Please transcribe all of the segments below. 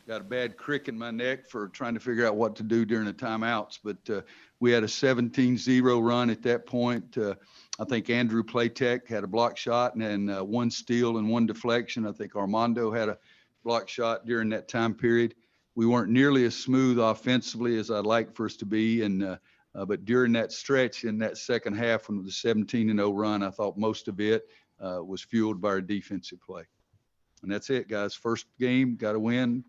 got a bad crick in my neck for trying to figure out what to do during the timeouts. But we had a 17-0 run at that point. I think Andrew Playtech had a block shot and one steal and one deflection. I think Armando had a block shot during that time period. We weren't nearly as smooth offensively as I'd like for us to be. But during that stretch in that second half, when the 17-0 run, I thought most of it was fueled by our defensive play. And that's it, guys. First game, got to win,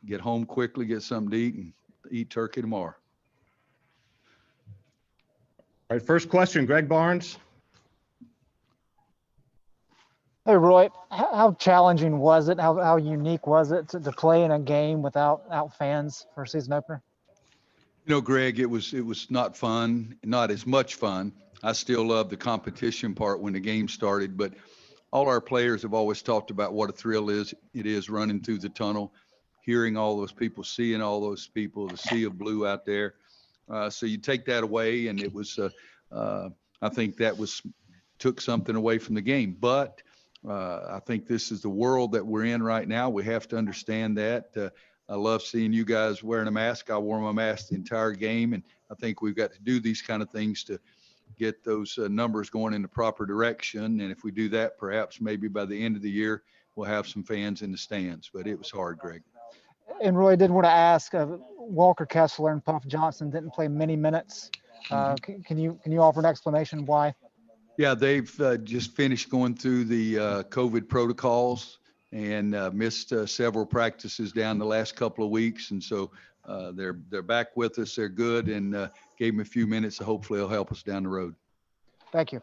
get home quickly, get something to eat, and eat turkey tomorrow. All right, first question, Greg Barnes. Hey, Roy, how challenging was it? How unique was it to play in a game without fans for a season opener? You know, Greg, it was not fun, not as much fun. I still love the competition part when the game started, but all our players have always talked about what a thrill it is running through the tunnel, hearing all those people, seeing all those people, the sea of blue out there. So you take that away, and it was, I think that took something away from the game. But I think this is the world that we're in right now. We have to understand that. I love seeing you guys wearing a mask. I wore my mask the entire game, and I think we've got to do these kind of things to get those numbers going in the proper direction. And if we do that, perhaps maybe by the end of the year, we'll have some fans in the stands. But it was hard, Greg. And Roy, did want to ask, Walker Kessler and Puff Johnson didn't play many minutes. Can you offer an explanation why? Yeah, they've just finished going through the COVID protocols and missed several practices down the last couple of weeks. And so they're back with us. They're good, and gave them a few minutes. So hopefully it'll help us down the road. Thank you.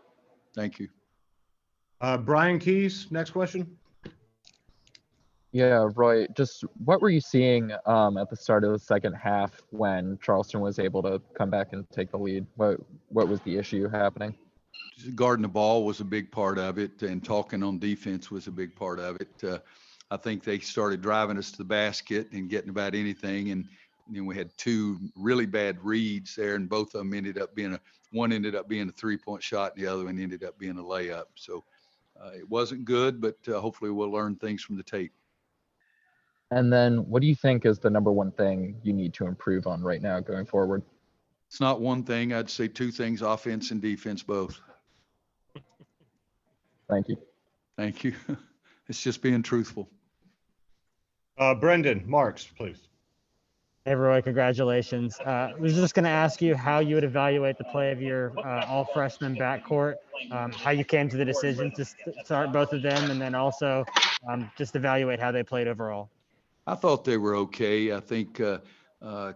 Thank you. Brian Keys, next question. Yeah, Roy, just what were you seeing at the start of the second half when Charleston was able to come back and take the lead? What was the issue happening? Guarding the ball was a big part of it, and talking on defense was a big part of it. I think they started driving us to the basket and getting about anything, and then we had two really bad reads there, and both of them one ended up being a three-point shot, and the other one ended up being a layup. So it wasn't good, but hopefully we'll learn things from the tape. And then what do you think is the number one thing you need to improve on right now going forward? It's not one thing. I'd say two things, offense and defense both. Thank you. Thank you. It's just being truthful. Brendan Marks, please. Hey, Roy, congratulations. I was just going to ask you how you would evaluate the play of your all-freshman backcourt, how you came to the decision to start both of them, and then also just evaluate how they played overall. I thought they were okay. I think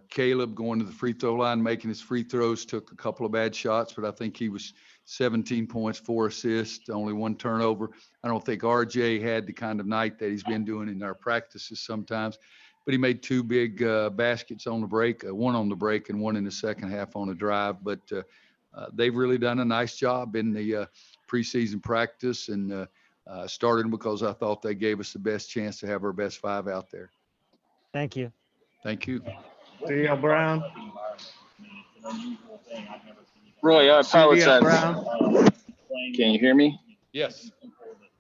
Caleb going to the free throw line, making his free throws, took a couple of bad shots, but I think he was 17 points, 4 assists, only 1 turnover. I don't think RJ had the kind of night that he's been doing in our practices sometimes, but he made 2 big baskets on the break, one on the break and one in the second half on a drive. But they've really done a nice job in the preseason practice, and started because I thought they gave us the best chance to have our best 5 out there. Thank you. Thank you. C.L. Brown. Roy, I apologize. Brown. Can you hear me? Yes.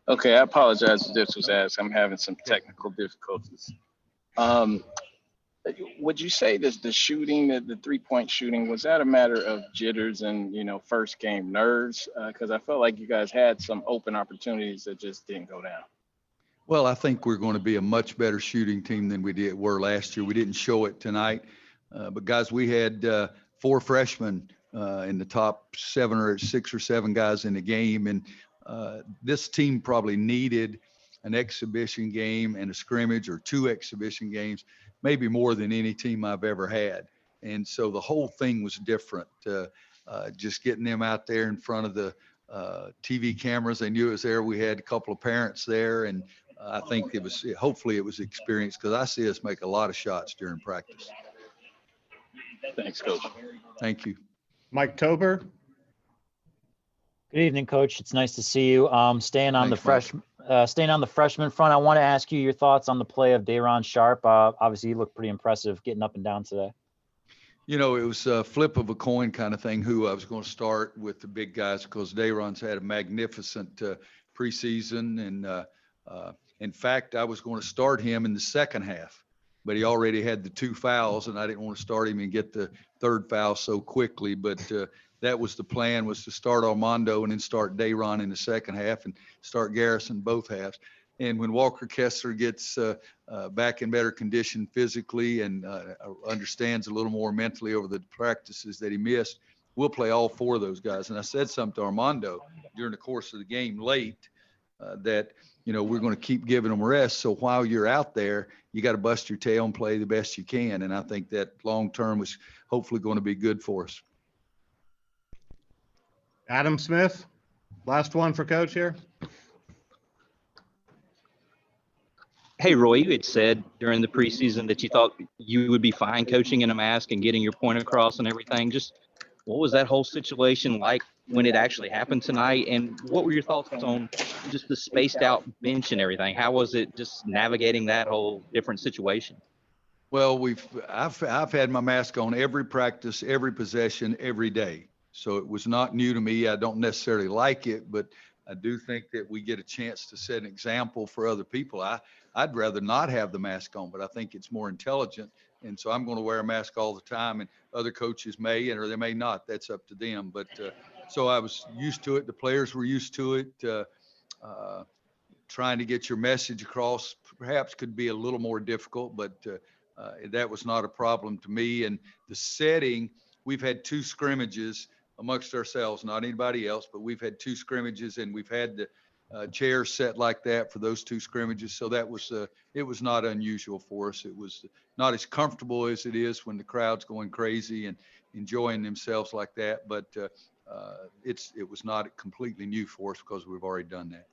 Okay, I apologize if this was asked. I'm having some technical difficulties. Would you say that the shooting, the 3-point shooting, was that a matter of jitters and, first game nerves? Because I felt like you guys had some open opportunities that just didn't go down. Well, I think we're going to be a much better shooting team than we were last year. We didn't show it tonight, but guys, we had 4 freshmen in the top 6 or 7 guys in the game, and this team probably needed an exhibition game and a scrimmage, or 2 exhibition games, maybe more than any team I've ever had. And so the whole thing was different. Just getting them out there in front of the TV cameras, they knew it was there. We had a couple of parents there, and I think hopefully it was experience, because I see us make a lot of shots during practice. Thanks, Coach. Thank you. Mike Tober. Good evening, Coach. It's nice to see you. Staying on Thanks, the freshman front, I want to ask you your thoughts on the play of Day'Ron Sharp. Obviously, he looked pretty impressive getting up and down today. It was a flip of a coin kind of thing who I was going to start with the big guys, because Day'Ron's had a magnificent preseason. And in fact, I was going to start him in the second half. but he already had the 2 fouls, and I didn't want to start him and get the 3rd foul so quickly. But that was the plan, was to start Armando and then start Dayron in the second half and start Garrison both halves. And when Walker Kessler gets back in better condition physically and understands a little more mentally over the practices that he missed, we'll play all 4 of those guys. And I said something to Armando during the course of the game late that, we're going to keep giving them rest. So while you're out there, you got to bust your tail and play the best you can. And I think that long term is hopefully going to be good for us. Adam Smith, last one for Coach here. Hey, Roy, you had said during the preseason that you thought you would be fine coaching in a mask and getting your point across and everything. Just what was that whole situation like when it actually happened tonight? And what were your thoughts on just the spaced out bench and everything? How was it just navigating that whole different situation? Well, I've had my mask on every practice, every possession, every day. So it was not new to me. I don't necessarily like it, but I do think that we get a chance to set an example for other people. I'd rather not have the mask on, but I think it's more intelligent. And so I'm going to wear a mask all the time, and other coaches may, or they may not. That's up to them. But so I was used to it. The players were used to it. Trying to get your message across perhaps could be a little more difficult, but that was not a problem to me. And the setting, we've had 2 scrimmages amongst ourselves, not anybody else, but we've had 2 scrimmages, and we've had the chairs set like that for those 2 scrimmages. So that was, it was not unusual for us. It was not as comfortable as it is when the crowd's going crazy and enjoying themselves like that. But it was not completely new for us because we've already done that.